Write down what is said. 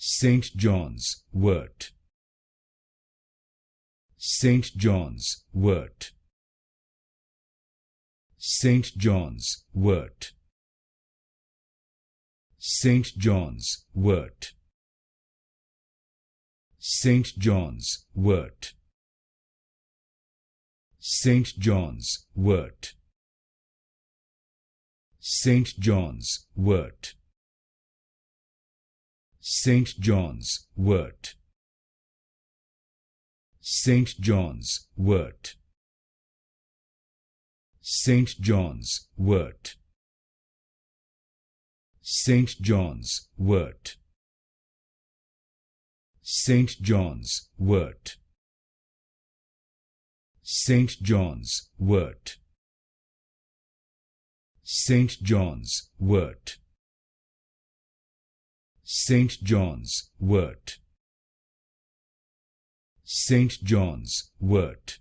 St. John's Wort. St. John's Wort. St. John's Wort. St. John's Wort. St. John's Wort. St. John's Wort. St. John's Wort. St. John's Wort. St. John's Wort. St. John's Wort. St. John's Wort. St. John's Wort. St. John's Wort. St. John's Wort. St. John's Wort. St. John's Wort.